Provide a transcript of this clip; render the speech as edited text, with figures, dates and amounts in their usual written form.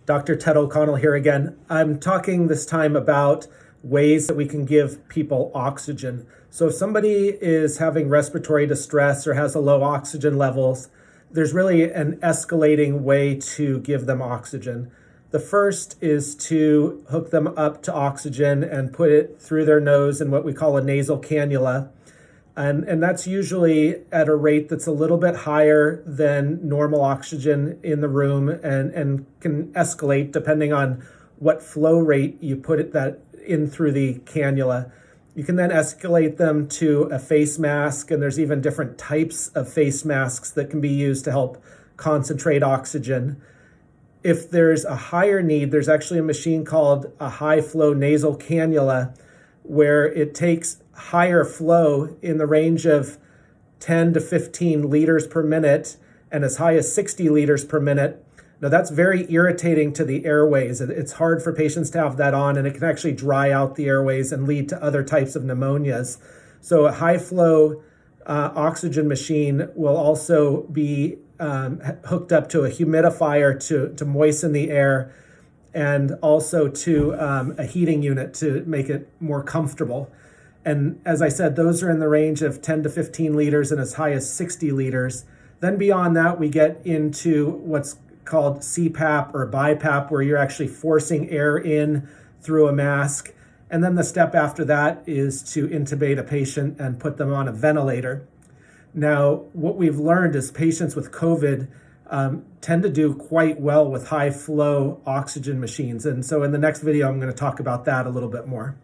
Dr. Ted O'Connell here again. I'm talking this time about ways that we can give people oxygen. So if somebody is having respiratory distress or has a low oxygen levels, there's really an escalating way to give them oxygen. The first is to hook them up to oxygen and put it through their nose in what we call a nasal cannula. And that's usually at a rate that's a little bit higher than normal oxygen in the room and can escalate depending on what flow rate you put that in through the cannula. You can then escalate them to a face mask, and there's even different types of face masks that can be used to help concentrate oxygen. If there's a higher need, there's actually a machine called a high flow nasal cannula where it takes higher flow in the range of 10 to 15 liters per minute and as high as 60 liters per minute. Now that's very irritating to the airways. It's hard for patients to have that on, and it can actually dry out the airways and lead to other types of pneumonias. So a high flow oxygen machine will also be hooked up to a humidifier to moisten the air, and also to a heating unit to make it more comfortable. And as I said, those are in the range of 10 to 15 liters and as high as 60 liters. Then beyond that, we get into what's called CPAP or BiPAP, where you're actually forcing air in through a mask. And then the step after that is to intubate a patient and put them on a ventilator. Now, what we've learned is patients with COVID tend to do quite well with high flow oxygen machines. And so in the next video, I'm going to talk about that a little bit more.